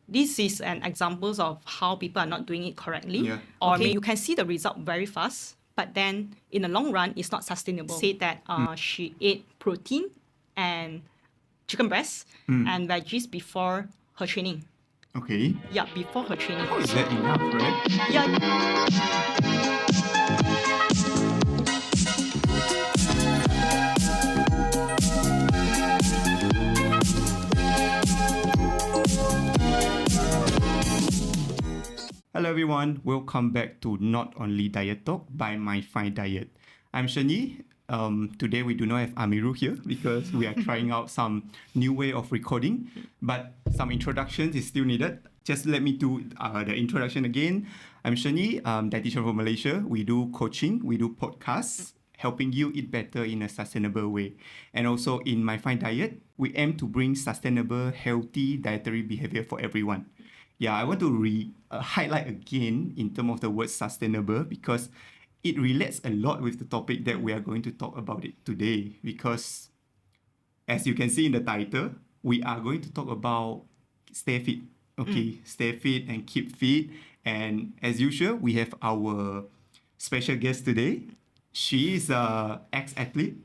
this is an example of how people are not doing it correctly. Yeah. Or maybe you can see the result very fast, but then in the long run, it's not sustainable. Said that she ate protein and chicken breast and veggies before her training. Okay. Yeah, before her training. How is that enough, right? Yeah. Hello everyone, welcome back to Not Only Diet Talk by My Fine Diet. I'm Shen Yi. Today we do not have Ameerul here because we are trying out some new way of recording, but some introductions is still needed. Just let me do the introduction again. I'm Shen Yi, dietitian from Malaysia. We do coaching, we do podcasts, helping you eat better in a sustainable way. And also in My Fine Diet, we aim to bring sustainable, healthy dietary behavior for everyone. Yeah, I want to highlight again in terms of the word sustainable because it relates a lot with the topic that we are going to talk about it today. Because as you can see in the title, we are going to talk about stay fit. Okay, stay fit and keep fit. And as usual, we have our special guest today. She is an ex-athlete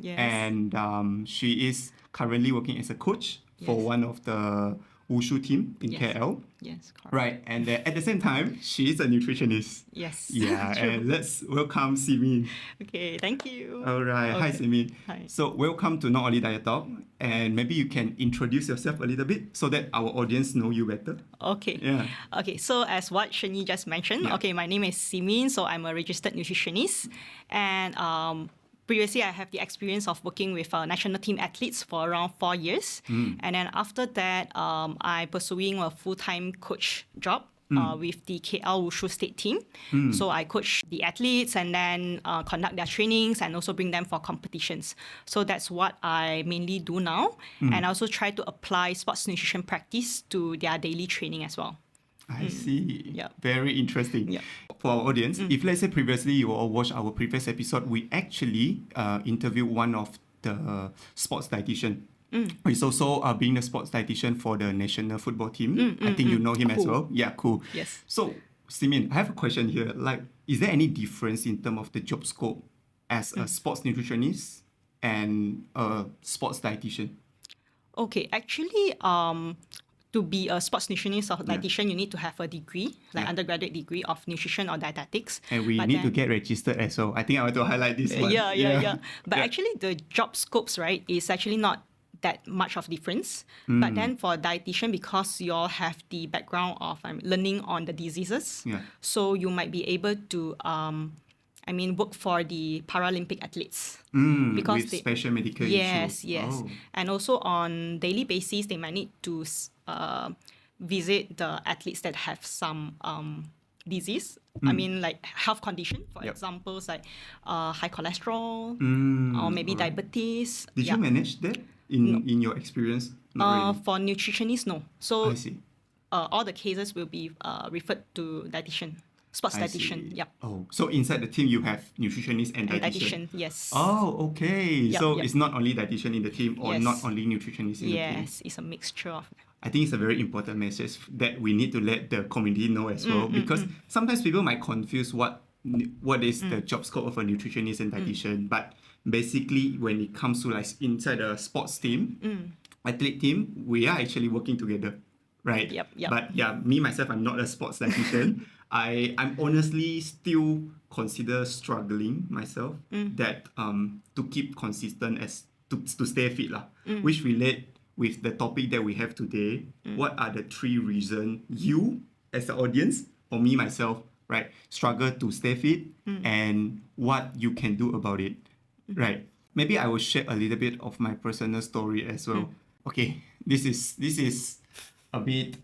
Yes. and she is currently working as a coach for Yes. one of the Wushu team in Yes. KL. Yes, correct. Right, and at the same time, she is a nutritionist. Yes. Yeah, True. and let's welcome Simin. Okay, thank you. All right, hi Okay. Simin. Hi. So welcome to Not Only Diet Talk, and maybe you can introduce yourself a little bit so that our audience know you better. Okay. Yeah. Okay, so as what Shen Yi just mentioned, Yeah. okay, my name is Simin, so I'm a registered nutritionist. And previously, I have the experience of working with national team athletes for around 4 years. And then after that, I'm pursuing a full-time coach job with the KL Wushu state team. So I coach the athletes and then conduct their trainings and also bring them for competitions. So that's what I mainly do now. And I also try to apply sports nutrition practice to their daily training as well. I see. Yeah. Very interesting. Yeah. For our audience, if let's say previously you all watched our previous episode, we actually interviewed one of the sports dietitian. He's also being the sports dietitian for the national football team. I think you know him as Cool. well. Yeah, cool. Yes. So, Simin, I have a question here. Like, is there any difference in terms of the job scope as a sports nutritionist and a sports dietitian? Okay, actually, to be a sports nutritionist or dietitian, you need to have a degree, like undergraduate degree of nutrition or dietetics. And we But need to then- get registered as well. I think I want to highlight this one. Yeah. But Yeah. actually, the job scopes, right, is actually not that much of difference. But then for dietitian, because you all have the background of learning on the diseases, Yeah. so you might be able to, work for the Paralympic athletes. With special medical issues. Yes. Oh. And also on daily basis, they might need to visit the athletes that have some disease. Like health condition, for Yep. examples like high cholesterol or maybe alright. diabetes. Did you manage that in your experience? Not really. For nutritionists, no. So I see. all the cases will be referred to dietitian, sports I dietitian. see. Yep. Oh, so inside the team you have nutritionist and And dietitian. dietitian, yes. Oh, okay. Yep, So yep. it's not only dietitian in the team or Yes. not only nutritionist in the team. Yes, it's a mixture of. I think it's a very important message that we need to let the community know as well because sometimes people might confuse what is the job scope of a nutritionist and dietitian. But basically, when it comes to like inside a sports team, athlete team, we are actually working together, right? Yep. But yeah, me myself, I'm not a sports dietitian. I'm honestly still consider struggling myself that to keep consistent as to stay fit lah, which relate with the topic that we have today. What are the 3 reasons you as the audience or me myself, right, struggle to stay fit and what you can do about it, right? Maybe I will share a little bit of my personal story as well. Okay, this is a bit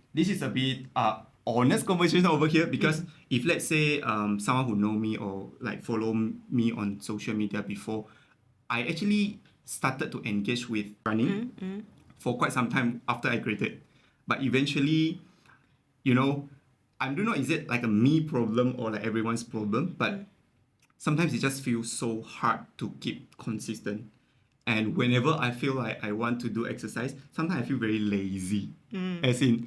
honest conversation over here because if let's say someone who know me or like follow me on social media before, I actually started to engage with running for quite some time after I graduated. But eventually, I don't know, is it like a me problem or like everyone's problem? But sometimes it just feels so hard to keep consistent. And whenever I feel like I want to do exercise, sometimes I feel very lazy. As in,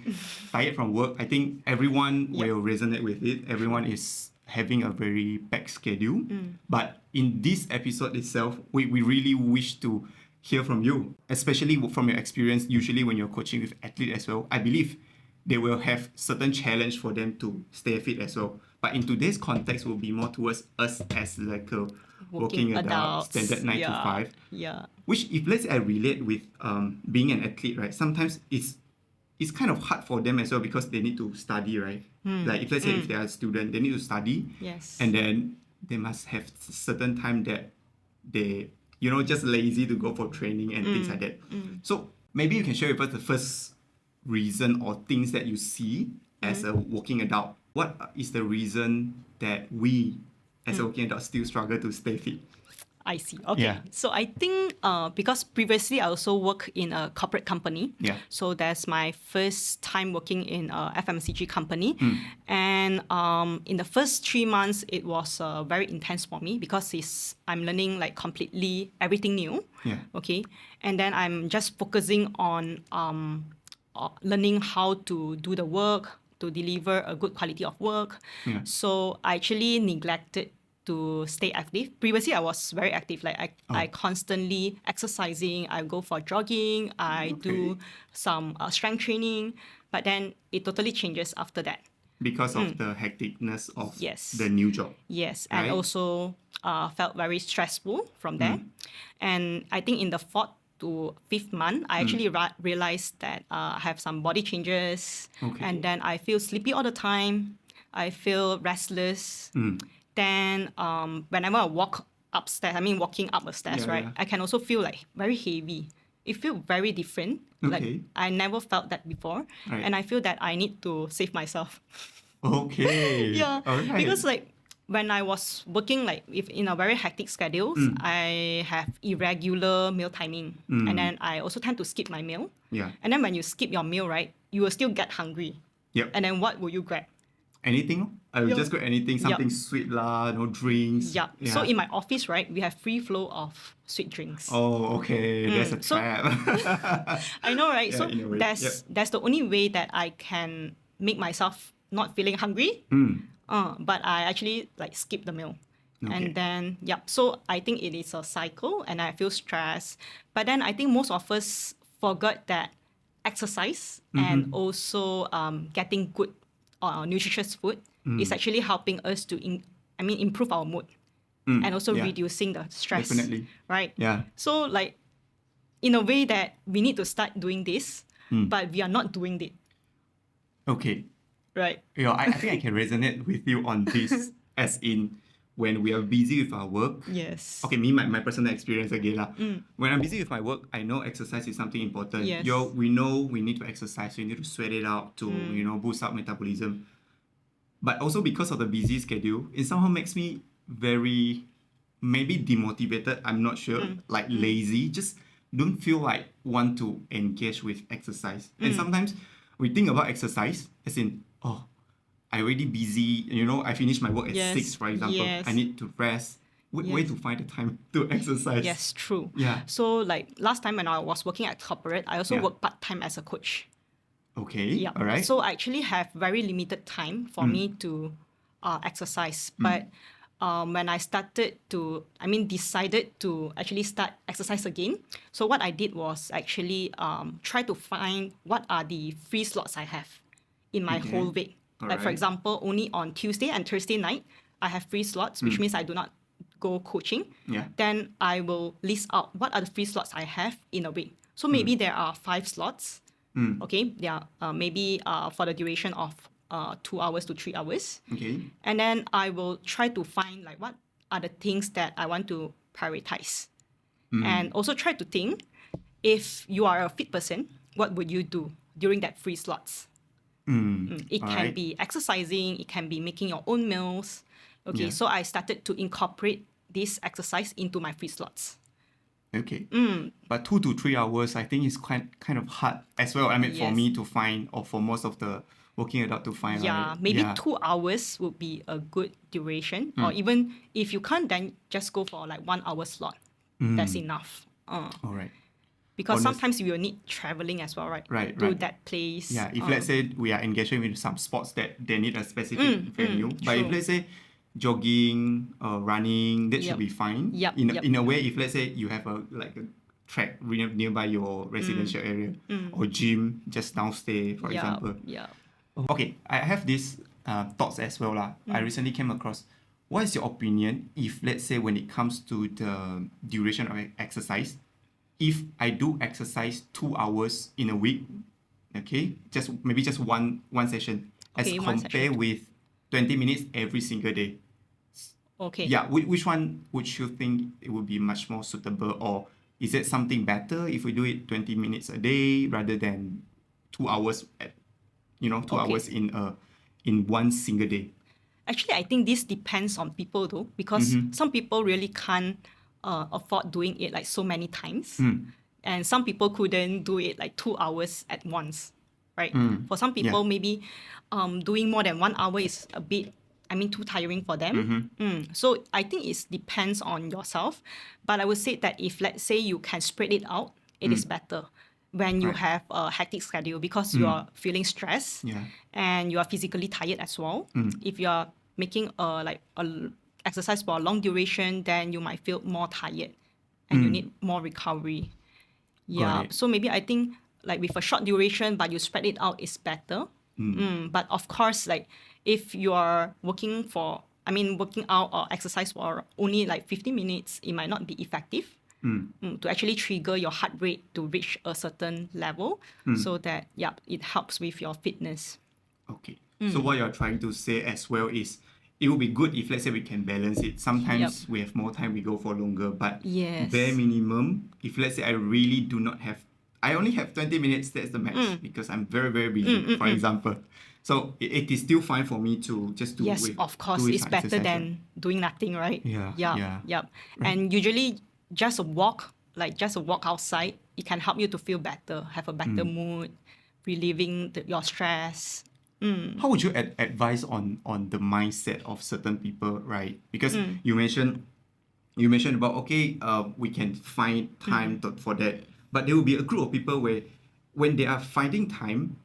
tired from work. I think everyone will resonate with it. Everyone is having a very packed schedule. But in this episode itself, we really wish to hear from you, especially from your experience. Usually when you're coaching with athletes as well, I believe they will have certain challenge for them to stay fit as well. But in today's context, will be more towards us as like a working adult, standard 9 to 5. Yeah. Which, if let's say I relate with being an athlete, right? Sometimes it's kind of hard for them as well because they need to study, right? Like if let's say if they are a student, they need to study. Yes. And then they must have certain time that they, just lazy to go for training and things like that. So maybe you can share with us the first reason or things that you see as a working adult. What is the reason that we as a working adult still struggle to stay fit? I see. Okay. Yeah. So I think because previously I also work in a corporate company. Yeah. So that's my first time working in a FMCG company. And in the first 3 months, it was very intense for me because I'm learning like completely everything new. Yeah. Okay. And then I'm just focusing on learning how to do the work, to deliver a good quality of work. Yeah. So I actually neglected to stay active. Previously, I was very active. Like I constantly exercising. I go for jogging. I do some strength training. But then it totally changes after that. Because of the hecticness of Yes. the new job. Yes, Right? and also felt very stressful from there. And I think in the 4th to 5th month, I actually realized that I have some body changes. Okay. And then I feel sleepy all the time. I feel restless. Then whenever I walk upstairs, walking up the stairs, Yeah, right? yeah. I can also feel like very heavy. It feels very different. Okay. Like I never felt that before. Right. And I feel that I need to save myself. Okay. Yeah. All right. Because like when I was working like if in a very hectic schedule, I have irregular meal timing. And then I also tend to skip my meal. Yeah. And then when you skip your meal, right, you will still get hungry. Yep. And then what will you grab? Anything? I will just grab anything, something sweet lah, no drinks. Yeah. So in my office, right, we have free flow of sweet drinks. Oh, okay. There's a So- trap. I know, right? Yeah, So in a way. that's the only way that I can make myself not feeling hungry. But I actually like skip the meal. Okay. And then, so I think it is a cycle and I feel stressed. But then I think most of us forgot that exercise and also getting good nutritious food is actually helping us to improve our mood and also yeah. reducing the stress. Definitely. Right? Yeah. So like in a way that we need to start doing this, but we are not doing it. Okay. Right? I think I can resonate with you on this as in when we are busy with our work. Yes. Okay, my personal experience again lah. When I'm busy with my work, I know exercise is something important. Yes. We know we need to exercise. We need to sweat it out to boost up metabolism. But also because of the busy schedule, it somehow makes me very maybe demotivated. I'm not sure, like lazy. Just don't feel like want to engage with exercise. And sometimes we think about exercise as in I already busy. I finish my work at 6, for example. Yes. I need to rest. Where to find the time to exercise? Yes, true. Yeah. So like last time when I was working at corporate, I also worked part-time as a coach. Okay. Yeah. All right. So I actually have very limited time for me to exercise. But when I decided to actually start exercise again. So what I did was actually try to find what are the free slots I have in my whole week. Like for Alright. example, only on Tuesday and Thursday night, I have free slots, which means I do not go coaching. Yeah. Then I will list out what are the free slots I have in a week. So maybe there are 5 slots. Okay, they are maybe for the duration of 2 hours to 3 hours. Okay. And then I will try to find like what are the things that I want to prioritize. And also try to think, if you are a fit person, what would you do during that free slots? It can Alright. be exercising, it can be making your own meals. Okay, Yeah. so I started to incorporate this exercise into my free slots. Okay. But 2 to 3 hours, I think is kind of hard as well. I mean, for Yes. me to find, or for most of the working adult to find. Yeah, right? maybe 2 hours would be a good duration. Or even if you can't, then just go for like 1 hour slot. That's enough. All right. Because Honest- sometimes we will need traveling as well, right? Right, To right. that place. Yeah, if let's say we are engaging with some sports that they need a specific venue, but if true. let's say jogging, running, that should Yep. be fine. Yep, In a way, if let's say you have a track nearby your residential area or gym just downstairs, for example. Yeah. Okay, I have this thoughts as well lah. I recently came across. What is your opinion if let's say when it comes to the duration of exercise, if I do exercise 2 hours in a week, okay, maybe just one session, Okay, as one compared session. with 20 minutes every single day. Okay. Yeah, which one would you think it would be much more suitable, or is it something better if we do it 20 minutes a day rather than 2 hours at 2 Okay. hours in one single day? Actually, I think this depends on people though, because some people really can't afford doing it like so many times. And some people couldn't do it like 2 hours at once, right? For some people, maybe doing more than 1 hour is a bit, too tiring for them. So I think it depends on yourself. But I would say that if, let's say, you can spread it out, it is better when you Right. have a hectic schedule because you are feeling stressed Yeah. and you are physically tired as well. If you are making a exercise for a long duration, then you might feel more tired and you need more recovery. Yeah. it. So maybe I think like with a short duration, but you spread it out is better. But of course, like if you are working out or exercise for only like 50 minutes, it might not be effective to actually trigger your heart rate to reach a certain level so that, it helps with your fitness. Okay. So what you're trying to say as well is it would be good if let's say we can balance it. Sometimes we have more time, we go for longer, but Yes. bare minimum, if let's say I really do not have, I only have 20 minutes, that's the max because I'm very, very busy, for example. So it is still fine for me to just do Yes, of course, it's some better exercise, right? than doing nothing, right? Yeah, Yep. yeah. Yep. And usually just a walk outside, it can help you to feel better, have a better mood, relieving your stress. How would you advise on the mindset of certain people, right? Because you mentioned about we can find time for that, but there will be a group of people where when they are finding time,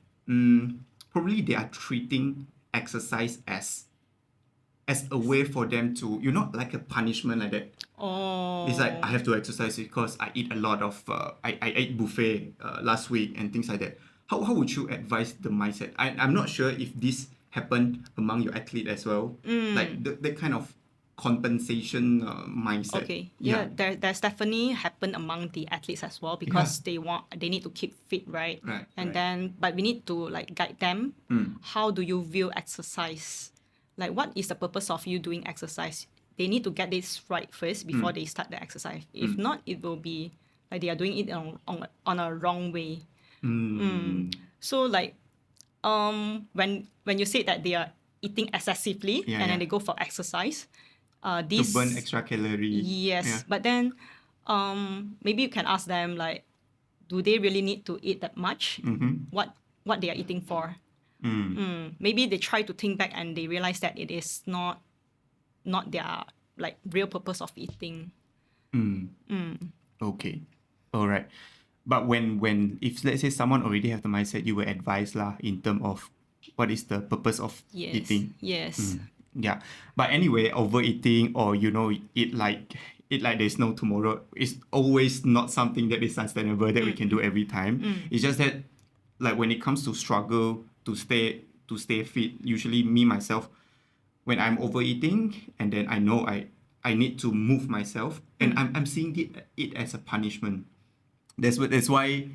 probably they are treating exercise as a way for them to like a punishment like that. Oh. It's like I have to exercise because I eat a lot of I ate buffet last week and things like that. How would you advise the mindset? I'm not sure if this happened among your athlete as well. Like the kind of compensation mindset. Okay. Yeah, there's definitely happened among the athletes as well because they need to keep fit, right? Right, And right. then but we need to like guide them. How do you view exercise? Like what is the purpose of you doing exercise? They need to get this right first before they start the exercise. If not, it will be like they are doing it on a wrong way. So like when you say that they are eating excessively and then they go for exercise, To this burn extra calorie. yes, Yeah. but then maybe you can ask them like, do they really need to eat that much? What they are eating for? Maybe they try to think back and they realize that it is not their like real purpose of eating. Okay. All right. But when if let's say someone already have the mindset, you will advise lah in terms of what is the purpose of Yes. eating. Yes. Yeah. But anyway, overeating or eat like there's no tomorrow is always not something that is sustainable that we can do every time. It's just that like when it comes to struggle to stay fit, usually me myself, when I'm overeating and then I know I need to move myself and I'm seeing it as a punishment. That's why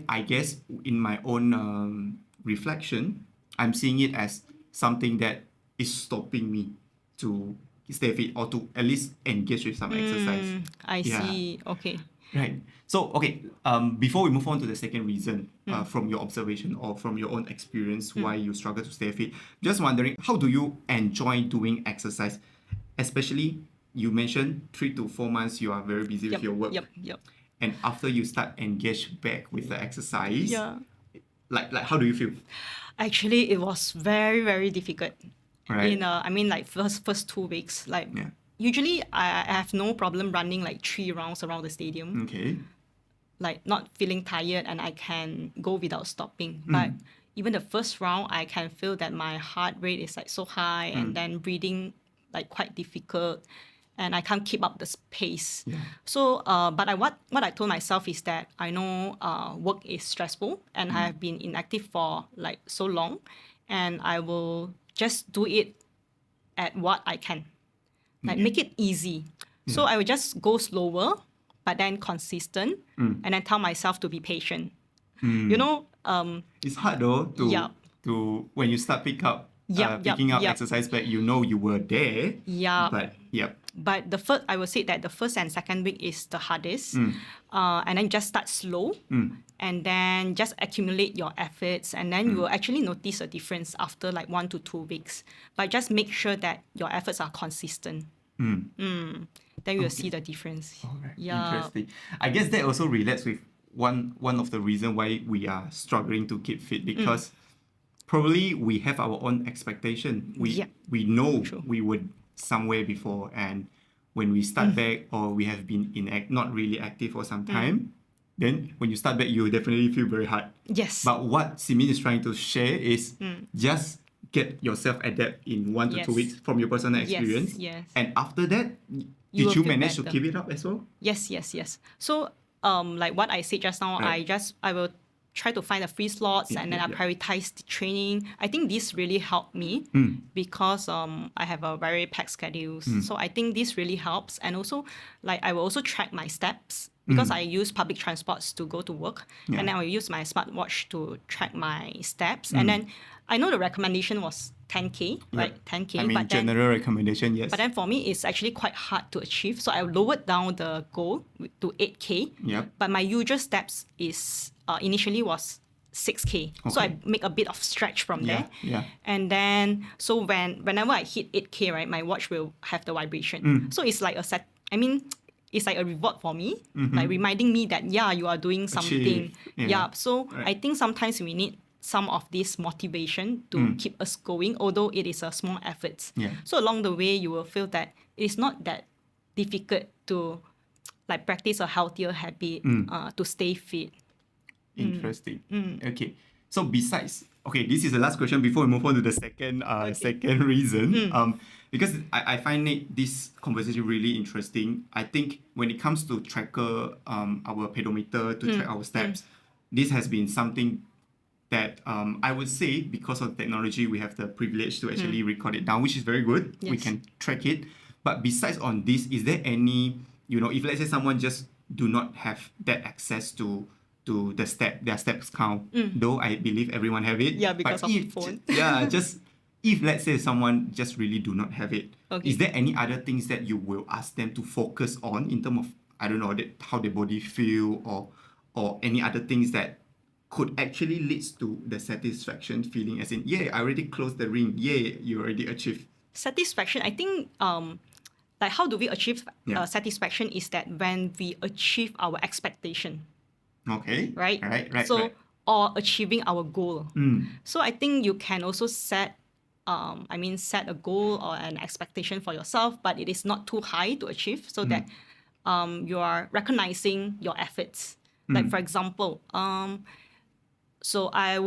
I guess in my own reflection, I'm seeing it as something that is stopping me to stay fit or to at least engage with some exercise. I Yeah. see. Okay. Right. So, okay, before we move on to the second reason, from your observation or from your own experience, why you struggle to stay fit, just wondering, how do you enjoy doing exercise? Especially, you mentioned 3 to 4 months you are very busy with your work. Yep. And after you start engage back with the exercise, Yeah. like how do you feel? Actually, it was very, very difficult. Right. In like first 2 weeks, like Yeah. usually I have no problem running like 3 rounds around the stadium. Okay. Like not feeling tired, and I can go without stopping. But even the first round, I can feel that my heart rate is like so high, and then breathing like quite difficult, and I can't keep up the pace. Yeah. So, but what I told myself is that I know work is stressful, and I have been inactive for like so long, and I will just do it at what I can, like make it easy. So I will just go slower, but then consistent, and then tell myself to be patient. You know, It's hard though to Yup. when you start Yup, picking up yup. exercise back, you know you were there. Yup. But But I would say that the first and second week is the hardest. And then just start slow, and then just accumulate your efforts, and then you will actually notice a difference after like 1 to 2 weeks. But just make sure that your efforts are consistent. Then you will see the difference. Alright, Yeah. interesting. I guess that also relates with one of the reasons why we are struggling to keep fit, because probably we have our own expectation. We know we were somewhere before, and when we start back, or we have been not really active for some time, then when you start back, you definitely feel very hard. Yes. But what Simin is trying to share is just get yourself adapt in 1 to 2 Yes. weeks from your personal experience. Yes. And after that, You will did you feel manage to better. keep it up as well? Yes. So, like what I said just now, Right. I will try to find the free slots, and then I prioritize the training. I think this really helped me because I have a very packed schedule. So I think this really helps. And also, like I will also track my steps because I use public transports to go to work, Yeah. and then I will use my smartwatch to track my steps. And then I know the recommendation was 10K, right? 10K. I mean, but then general recommendation, yes. but then for me, it's actually quite hard to achieve. So I lowered down the goal to 8K. Yep. But my usual steps is initially was 6K. So I Okay. make a bit of stretch from there. Yeah. And then, so whenever I hit 8K, right, my watch will have the vibration. So it's like it's like a reward for me, like reminding me that, you are doing something. Yeah. So Right. I think sometimes we need some of this motivation to keep us going, although it is a small effort. Yeah. So along the way, you will feel that it's not that difficult to like practice a healthier habit to stay fit. Interesting. Okay. So besides, this is the last question before we move on to the second second reason. Because I find this conversation really interesting. I think when it comes to tracker our pedometer to track our steps, this has been something that I would say, because of technology, we have the privilege to actually record it down, which is very good. We Yes. can track it. But besides on this, is there any, if let's say someone just do not have that access to their steps count, though I believe everyone have it. Yeah, because but of if, phone. just if let's say someone just really do not have it, Okay. is there any other things that you will ask them to focus on in terms of, I don't know, how their body feel, or any other things that could actually leads to the satisfaction feeling, as in, I already closed the ring, you already achieved. Satisfaction, I think, like how do we achieve satisfaction is that when we achieve our expectation, Okay. right? Right. So, or achieving our goal. So I think you can also set a goal or an expectation for yourself, but it is not too high to achieve, so that you are recognizing your efforts. Like for example, so I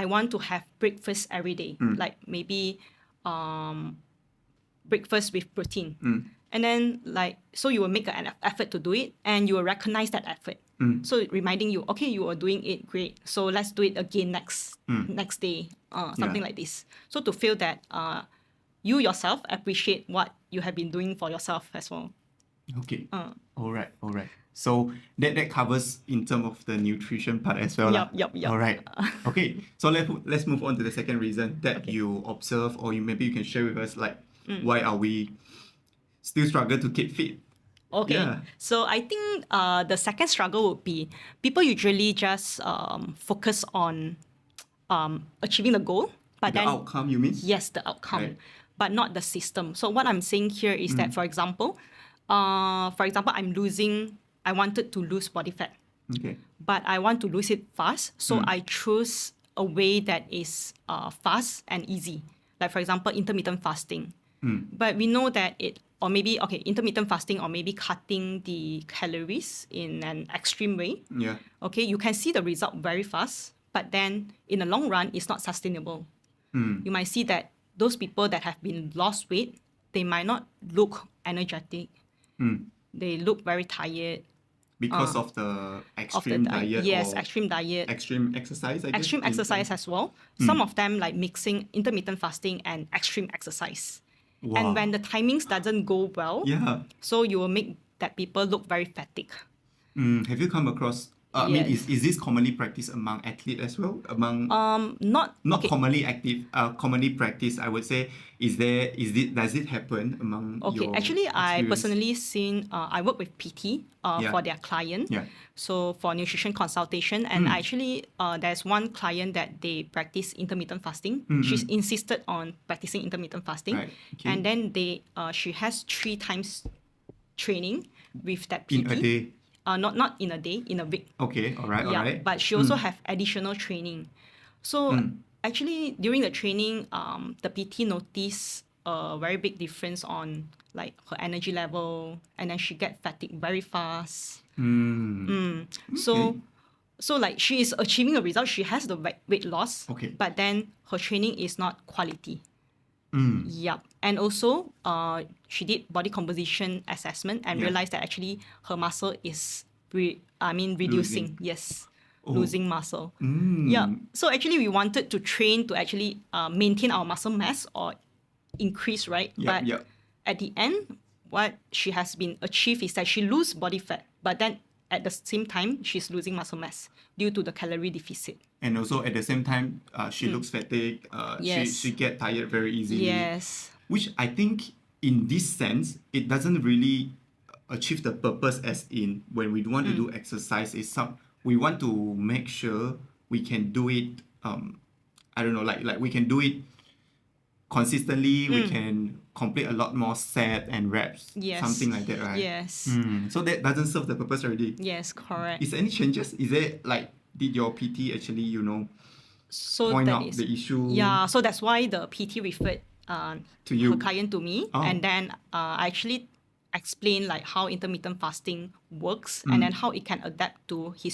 want to have breakfast every day, like maybe breakfast with protein. And then so you will make an effort to do it, and you will recognize that effort. So reminding you, okay, you are doing it, great. So let's do it again next day, something like this. So to feel that you yourself appreciate what you have been doing for yourself as well. Okay. All right. So that covers in terms of the nutrition part as well. Yup. All right. Okay. So let's move on to the second reason that you observe, or maybe you can share with us, like, why are we still struggle to keep fit? Okay. Yeah. So I think the second struggle would be people usually just focus on achieving the goal, but The then outcome, you mean? yes, the outcome, Right. but not the system. So what I'm saying here is that, for example, I wanted to lose body fat, Okay. but I want to lose it fast. So I choose a way that is fast and easy. Like for example, intermittent fasting. But we know that or maybe, intermittent fasting, or maybe cutting the calories in an extreme way, Yeah. okay, you can see the result very fast, but then in the long run, it's not sustainable. You might see that those people that have been lost weight, they might not look energetic. They look very tired. Because of the extreme diet Yes, or extreme diet. extreme exercise, I guess. Extreme exercise as well. Some of them like mixing intermittent fasting and extreme exercise. Wow. And when the timings doesn't go well, Yeah. so you will make that people look very fatigued. Have you come across? I mean, Yes. is this commonly practiced among athletes as well? Among Not not okay. commonly practiced. I would say, does it happen among Okay, your actually, I experience? personally seen, I work with PT Yeah. for their client. Yeah. So for nutrition consultation, and actually, there's one client that they practice intermittent fasting. She's insisted on practicing intermittent fasting, Right, okay. and then she has 3 times training with that PT. In a day. Not in a day, in a week. Okay. All right. All Yeah, right. but she also have additional training. So actually, during the training, the PT noticed a very big difference on like her energy level, and then she get fatigued very fast. So like she is achieving a result. She has the weight loss, Okay. but then her training is not quality. Yep. And also, she did body composition assessment and Yeah. realized that actually her muscle is reducing. Yes. Oh. Losing muscle. Yeah. So actually we wanted to train to actually maintain our muscle mass or increase, right? Yep, But yep. at the end, what she has been achieved is that she lose body fat, but then at the same time, she's losing muscle mass due to the calorie deficit. And also at the same time, she looks fatigued. Yes. She get tired very easily. Yes. Which I think, in this sense, it doesn't really achieve the purpose. As in, when we want to do exercise, we want to make sure we can do it. I don't know, like we can do it consistently. We can complete a lot more set and reps. Yes. Something like that, right? Yes. So that doesn't serve the purpose already. Yes, correct. Is there any changes? Is there did your PT actually, So point that out is the issue? Yeah, so that's why the PT referred To you? her client to me, Oh. and then I actually explained like how intermittent fasting works and then how it can adapt to her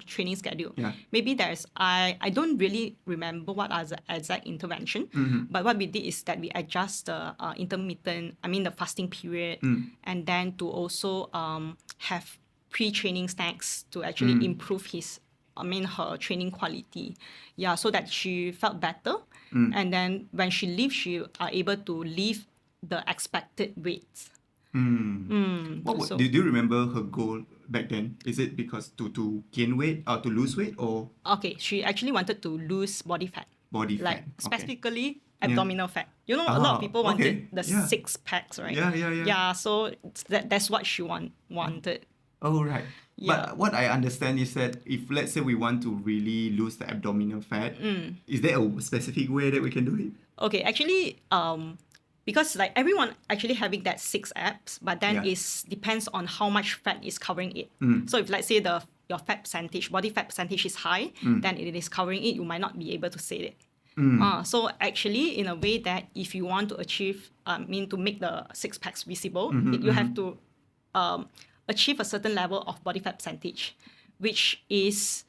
training schedule. Yeah. Maybe I don't really remember what are the exact intervention, but what we did is that we adjust the the fasting period, and then to also have pre-training snacks to actually improve her training quality. Yeah, so that she felt better. And then when she leaves, she are able to leave the expected weight. Do you remember her goal back then? Is it because to gain weight or to lose weight or Okay, she actually wanted to lose body fat. body Like fat? Okay. specifically abdominal fat. A lot of people wanted the yeah. 6 packs, right? Yeah. Yeah, so that's what she wanted. Oh, right. Yeah. But what I understand is that if, let's say, we want to really lose the abdominal fat, is there a specific way that we can do it? Okay, actually, because like everyone actually having that 6 abs, but then Yeah. it depends on how much fat is covering it. So if let's say your fat percentage, body fat percentage is high, then it is covering it, you might not be able to say it. So actually, in a way that if you want to achieve, to make the 6 packs visible, you have to achieve a certain level of body fat percentage, which is,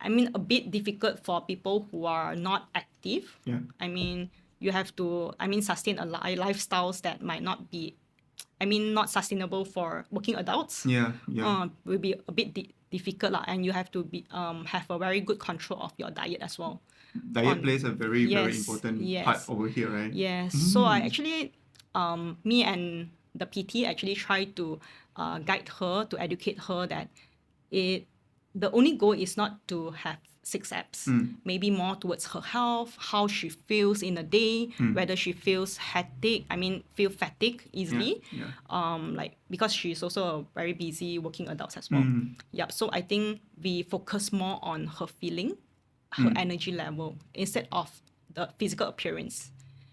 a bit difficult for people who are not active. Yeah. You have to, sustain a lifestyles that might not be, not sustainable for working adults. Yeah. Will be a bit difficult lah, and you have to be have a very good control of your diet as well. Diet plays a very, very Yes, important yes. part over here, right? Yes. So I actually, me and the PT actually try to guide her, to educate her that the only goal is not to have 6 abs. Maybe more towards her health, how she feels in a day, whether she feels feel fatigue easily. Yeah. Because she's also a very busy working adult as well. Yep. So I think we focus more on her feeling, her energy level, instead of the physical appearance.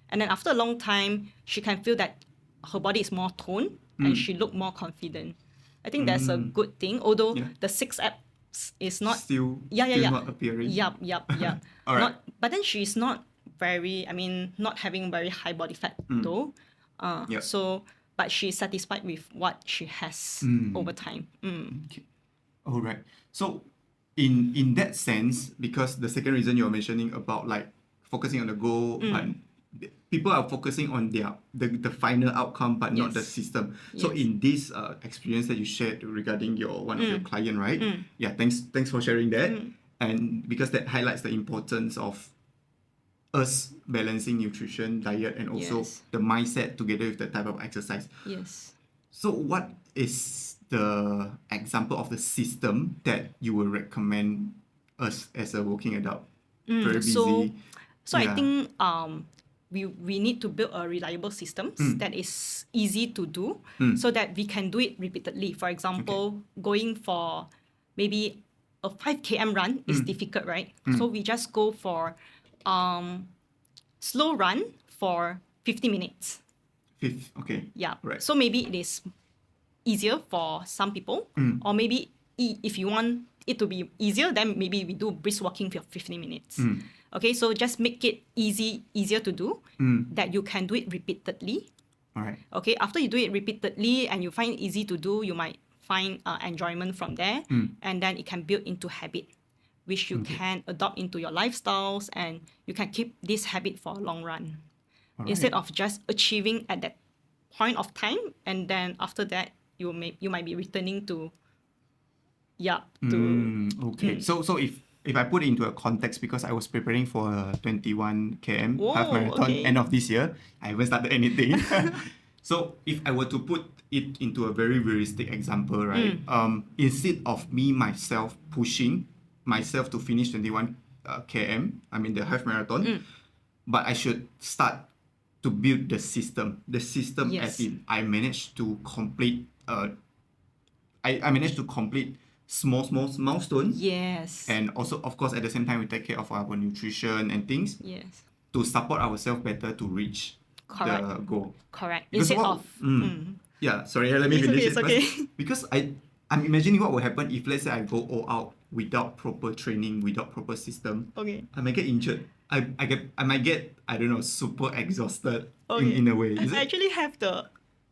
And then after a long time, she can feel that her body is more toned and she look more confident. I think that's a good thing, although Yeah. the 6 abs is not Still not appearing. Yup. All right. But then she's not very, not having very high body fat though. Yep. So but she's satisfied with what she has over time. Okay. All right. So in that sense, because the second reason you're mentioning about like focusing on the goal, but people are focusing on the final outcome, but not the Yes. system. So Yes. in this experience that you shared regarding your one of your client, right? Yeah. Thanks for sharing that. And because that highlights the importance of us balancing nutrition, diet, and also Yes. the mindset together with the type of exercise. Yes. So what is the example of the system that you will recommend us as a working adult? Very So, busy. so I Yeah. think we need to build a reliable systems that is easy to do so that we can do it repeatedly. For example, going for maybe a 5 km run is difficult, right? So we just go for slow run for 50 minutes. Fifth. Okay. Yeah. Right. So maybe it is easier for some people, or maybe if you want it to be easier, then maybe we do brisk walking for 50 minutes. Okay, so just make it easier to do, that you can do it repeatedly. All right. Okay, after you do it repeatedly and you find it easy to do, you might find enjoyment from there, and then it can build into habit, which you can adopt into your lifestyles, and you can keep this habit for a long run. All Instead right. of just achieving at that point of time, and then after that you might be returning to Okay. So if I put it into a context, because I was preparing for a 21 km half Whoa, marathon okay. end of this year, I haven't started anything. So if I were to put it into a very realistic example, right? Instead of me myself pushing myself to finish 21 km, I mean the half marathon, but I should start to build the system. The system as Yes. in I managed to complete I managed to complete small milestones. Yes. And also, of course, at the same time, we take care of our nutrition and things Yes. to support ourselves better to reach Correct. the goal. Correct. Because Instead what- of Yeah, sorry, let me It's finish okay, it it's first. okay. Because I'm imagining what will happen if, let's say, I go all out without proper training, without proper system. Okay. I might get injured. I might get, I don't know, super exhausted Okay. in a way. Is I it actually have the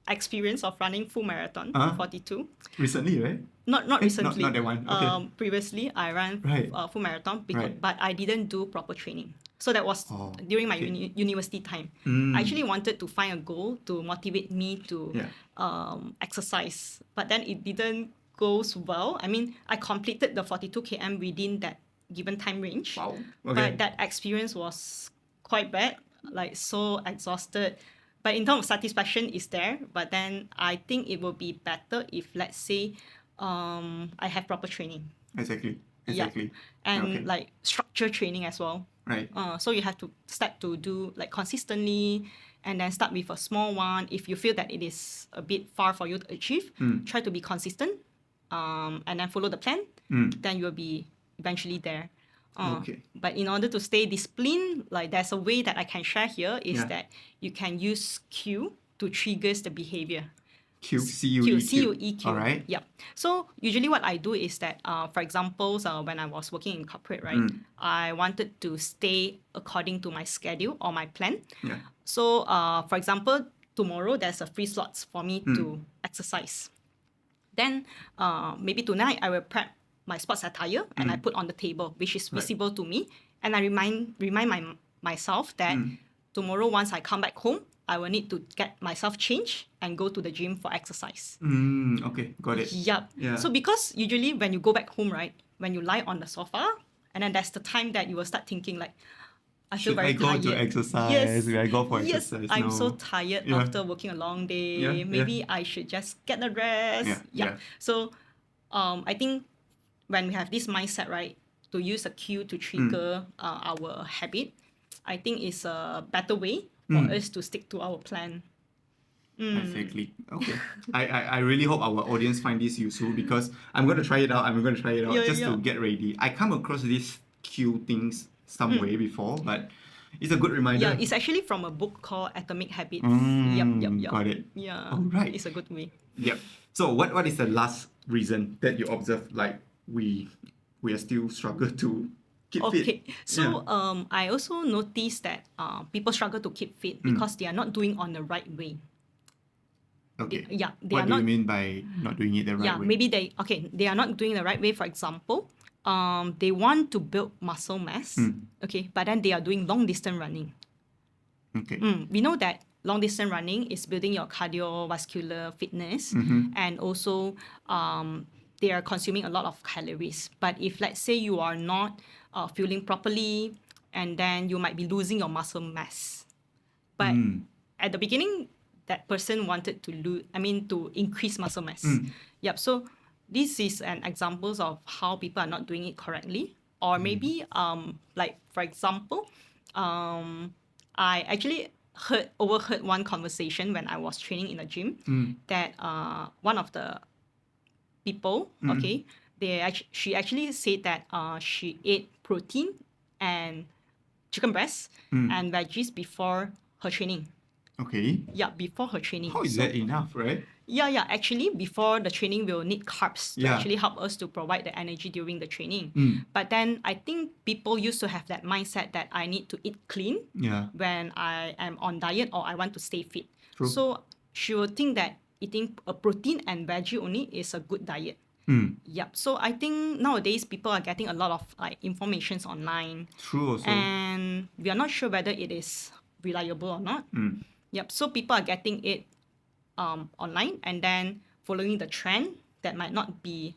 experience of running full marathon, 42. recently, right? Not recently. not that one. Okay. Previously, I ran Right. full marathon, Right. but I didn't do proper training. So that was Oh, during my okay. university time. I actually wanted to find a goal to motivate me to Yeah. exercise, but then it didn't go well. I mean, I completed the 42 km within that given time range. Wow. Okay. But that experience was quite bad, like so exhausted. But in terms of satisfaction is there, but then I think it will be better if, let's say, I have proper training. Exactly. Yeah. Exactly. And Okay. like structure training as well. Right. So you have to start to do like consistently, and then start with a small one. If you feel that it is a bit far for you to achieve, try to be consistent, and then follow the plan. Then you'll be eventually there. Okay. But in order to stay disciplined, like there's a way that I can share here is Yeah. that you can use cue to triggers the behavior. CUE. CUEQ. All right. Yep. So usually what I do is that, for example, when I was working in corporate, right, I wanted to stay according to my schedule or my plan. Yeah. So, for example, tomorrow there's a free slots for me to exercise. Then maybe tonight I will prep my sports attire and I put on the table, which is Right. visible to me, and I remind myself that tomorrow once I come back home, I will need to get myself changed and go to the gym for exercise. Okay, got it. Yup. Yeah. So because usually when you go back home, right, when you lie on the sofa, and then that's the time that you will start thinking like, I feel Should very I go tired. to exercise? Yes. Will I go for Yes, exercise? I'm so No. tired Yeah. after working a long day. Yeah, Maybe I should just get a rest. Yeah. So I think when we have this mindset, right, to use a cue to trigger our habit, I think is a better way for us to stick to our plan. Exactly. Okay. I really hope our audience find this useful, because I'm going to try it out. Yeah, Just yeah. to get ready. I come across these cue things some way before, but it's a good reminder. Yeah, it's actually from a book called Atomic Habits. Yep. Got it. Yeah. All right. It's a good way. Yep. So what is the last reason that you observe, like we are still struggle to keep fit? Okay, so I also noticed that people struggle to keep fit because they are not doing on the right way. Okay. They What are do you not. mean by not doing it the right way? Maybe they are not doing the right way. For example, they want to build muscle mass, okay, but then they are doing long distance running. Okay. We know that long distance running is building your cardiovascular fitness, and also they are consuming a lot of calories. But if let's say you are not fueling properly, and then you might be losing your muscle mass. But at the beginning, that person wanted to increase muscle mass. Yep. So this is an examples of how people are not doing it correctly, or maybe like for example, I actually overheard one conversation when I was training in a gym that one of the people, okay, she actually said that she ate protein and chicken breast and veggies before her training. Okay. Yeah, before her training. How is that enough, right? Yeah. Actually, before the training, we'll need carbs to Yeah. actually help us to provide the energy during the training. But then I think people used to have that mindset that I need to eat clean Yeah. when I am on diet or I want to stay fit. True. So she will think that eating a protein and veggie only is a good diet. Yep. So I think nowadays people are getting a lot of like informations online, True also. and we are not sure whether it is reliable or not. Yep. So people are getting it online and then following the trend that might not be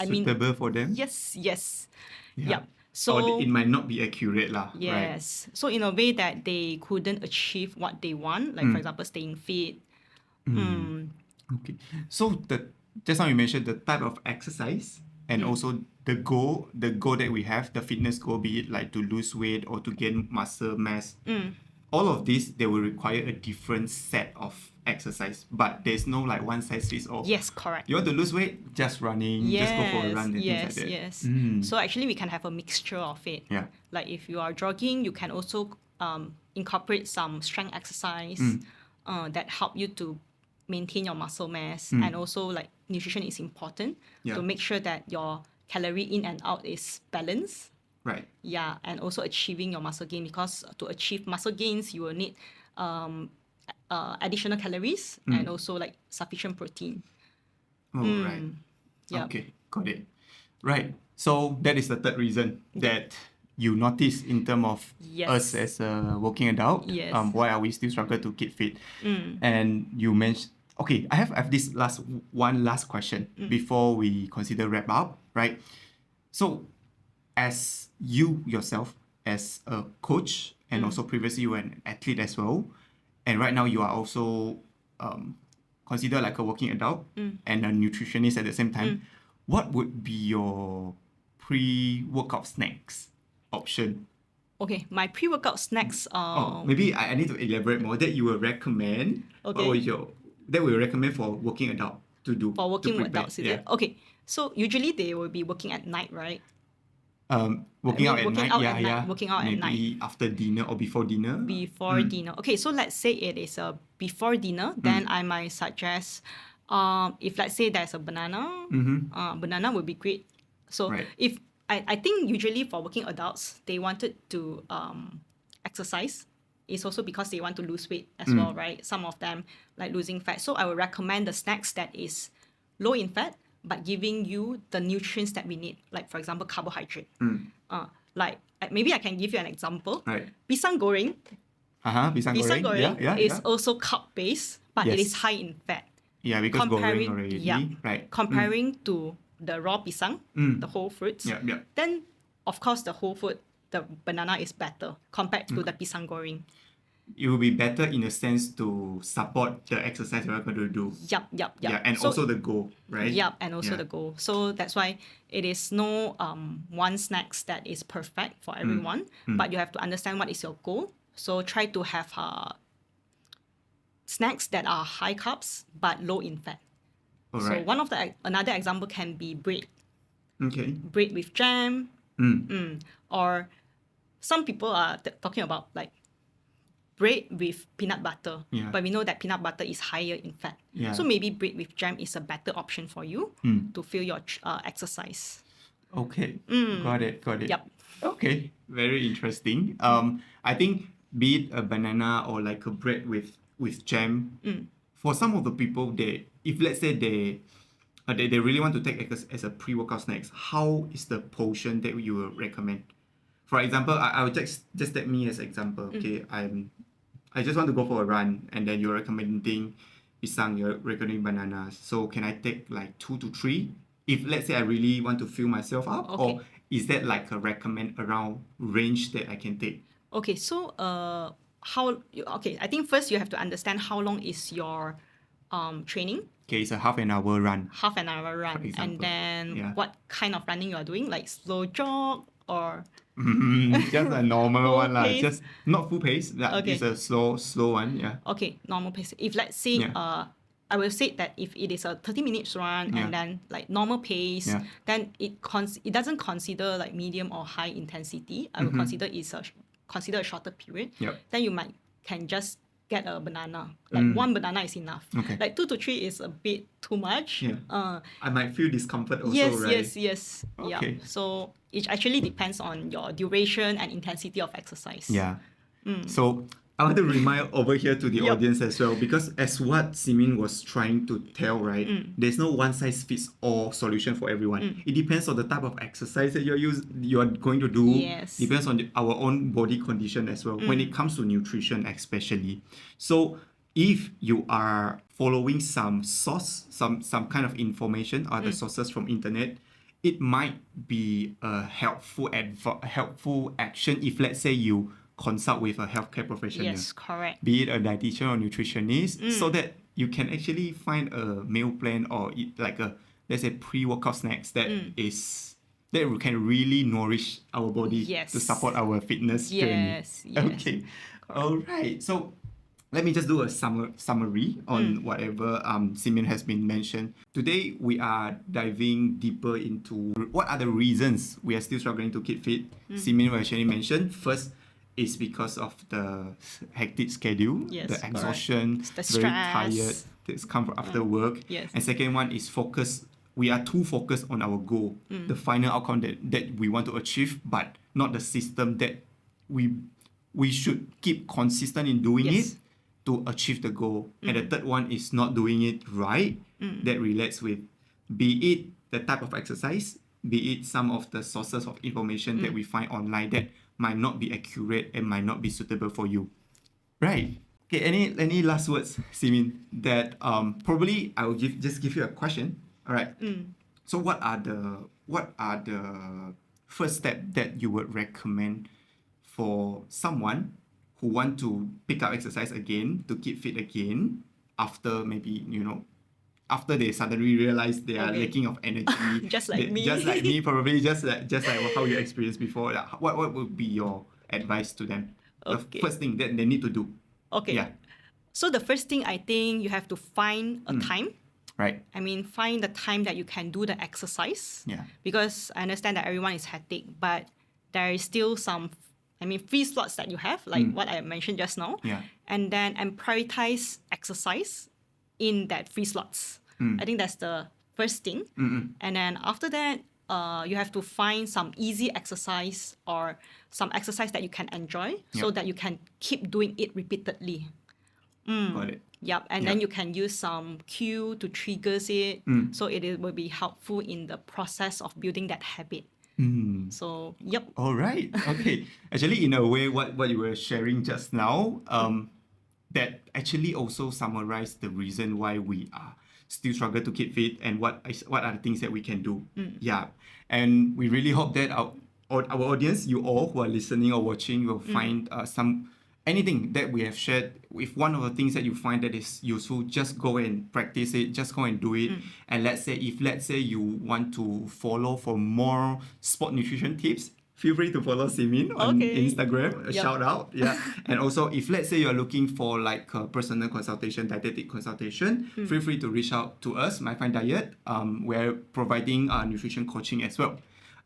Suitable for them? Yes. Yeah. Yep. So Or it might not be accurate lah, right? yes. So in a way that they couldn't achieve what they want, like for example staying fit. Okay. So just now you mentioned the type of exercise and also the goal that we have, the fitness goal, be it like to lose weight or to gain muscle mass. All of this, they will require a different set of exercise, but there's no like one size fits all. Yes, correct. You want to lose weight, just running, just go for a run and things like that. Yes. So actually we can have a mixture of it. Yeah. Like if you are jogging, you can also incorporate some strength exercise that help you to maintain your muscle mass, and also like nutrition is important Yeah. to make sure that your calorie in and out is balanced. Right. Yeah, and also achieving your muscle gain, because to achieve muscle gains you will need additional calories and also like sufficient protein. Oh, right. Yep. Okay, got it. Right. So that is the third reason that you notice in terms of Yes. us as a working adult. Yes. Why are we still struggle to keep fit? And you mentioned. Okay, I have this one last question before we consider wrap up. Right. So, as you yourself as a coach and also previously you were an athlete as well, and right now you are also considered like a working adult and a nutritionist at the same time, what would be your pre-workout snacks option? Okay, my pre-workout snacks. Maybe I need to elaborate more that you will recommend. Okay. What was that we recommend for working adult to do For working to prepare? adults, is it? Okay, so usually they will be working at night, right? Working out at working night, out yeah, at night, yeah. working out at Maybe after dinner or before dinner. Before dinner. Okay, so let's say it is a before dinner, then I might suggest, if let's say there's a banana, banana would be great. So Right. if I think usually for working adults, they wanted to exercise. It's also because they want to lose weight as well, right? Some of them like losing fat. So I would recommend the snacks that is low in fat, but giving you the nutrients that we need. Like for example, carbohydrate. Like maybe I can give you an example. Right. Pisang goreng. Pisang Pisang goreng. goreng is also carb based, but it Yes. is high in fat. Yeah, because goreng already. yeah, Right. comparing to the raw pisang, the whole fruits. Yeah. Then of course the whole fruit, the banana is better compared to the pisang goreng. It will be better in a sense to support the exercise we're going to do. Yup. Yeah, and So- also the goal, right? Yup, and also Yeah. the goal. So that's why it is no one snacks that is perfect for everyone, but you have to understand what is your goal. So try to have snacks that are high carbs but low in fat. All So right. one of the another example can be bread Okay. with jam, or some people are talking about like bread with peanut butter, Yeah. but we know that peanut butter is higher in fat. Yeah. So maybe bread with jam is a better option for you to fuel your exercise. Okay. Got it. Yup. Okay. Very interesting. I think be it a banana or like a bread with with jam. For some of the people, if let's say they really want to take as a pre-workout snacks, how is the portion that you will recommend? For example, I would just take me as example. Okay, I just want to go for a run, and then you're recommending pisang, you're recommending bananas. So can I take like 2 to 3? If let's say I really want to fill myself up, or is that like a recommend around range that I can take? Okay, so I think first you have to understand how long is your training. Okay, it's a half an hour run. Half an hour run, For example. and then Yeah. what kind of running you are doing, like slow jog or Just a normal one lah. pace. Just not full pace. That Okay. is a slow one. Yeah. okay, normal pace. If let's say I will say that if it is a 30 minutes run Yeah. and then like normal pace, Yeah. then it doesn't consider like medium or high intensity. I will consider consider a shorter period. Yep. Then you can just get a banana. Like one banana is enough. Okay. Like 2 to 3 is a bit too much. Yeah. I might feel discomfort also, Yes, right? yes. Yeah. Okay. So it actually depends on your duration and intensity of exercise. Yeah. So I want to remind over here to the Yep. audience as well, because as what Simin was trying to tell, right, there's no one size fits all solution for everyone. It depends on the type of exercise that you are going to do. Yes. Depends on our own body condition as well, when it comes to nutrition especially. So if you are following some source, some kind of information or the sources from internet, it might be a helpful action if let's say you consult with a healthcare professional. Yes, correct. Be it a dietitian or nutritionist, so that you can actually find a meal plan or eat like a, let's say, pre-workout snacks that can really nourish our body Yes. to support our fitness journey. Yes. Okay. All right. So let me just do a summary on whatever Simeon has been mentioned. Today, we are diving deeper into what are the reasons we are still struggling to keep fit. Simeon actually mentioned first is because of the hectic schedule, Yes, the correct. exhaustion, The very tired, stress. discomfort after work. Yes. And second one is focus. We are too focused on our goal, the final outcome that we want to achieve, but not the system that we should keep consistent in doing Yes. it to achieve the goal. And the third one is not doing it right. That relates with, be it the type of exercise, be it some of the sources of information that we find online that might not be accurate and might not be suitable for you. Right. Okay, any last words, Simin? That probably I will just give you a question. All right. So what are the first step that you would recommend for someone who want to pick up exercise again, to keep fit again, after maybe, after they suddenly realize they are lacking of energy? Just like me. Just like me, probably just like how you experienced before. What would be your advice to them? Okay. The first thing that they need to do. Okay. Yeah. So the first thing, I think you have to find a time. Right. I mean, find the time that you can do the exercise. Yeah. Because I understand that everyone is hectic, but there is still some, free slots that you have, like what I mentioned just now. Yeah. And prioritize exercise in that free slots. I think that's the first thing. And then after that, you have to find some easy exercise or some exercise that you can enjoy so that you can keep doing it repeatedly. Got it. Yep, and then you can use some cue to triggers it, so it will be helpful in the process of building that habit. So, yep. All right. Okay. Actually, in a way, what you were sharing just now, that actually also summarized the reason why we are still struggle to keep fit and what are the things that we can do. Yeah. And we really hope that our audience, you all who are listening or watching, will find anything that we have shared. If one of the things that you find that is useful, just go and practice it, just go and do it. And let's say you want to follow for more sport nutrition tips, feel free to follow Simin on Instagram. Yep. Shout out. Yeah. And also, if let's say you're looking for like a personal consultation, dietetic consultation, feel free to reach out to us, My Fine Diet. We're providing nutrition coaching as well.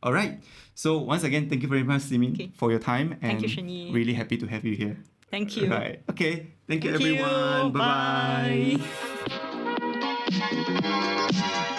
All right. So once again, thank you very much, Simin, for your time. And Thank you, Shen Yi. Really happy to have you here. Thank you. Right. Okay. Thank you, Thank you. everyone. Bye-bye. Bye.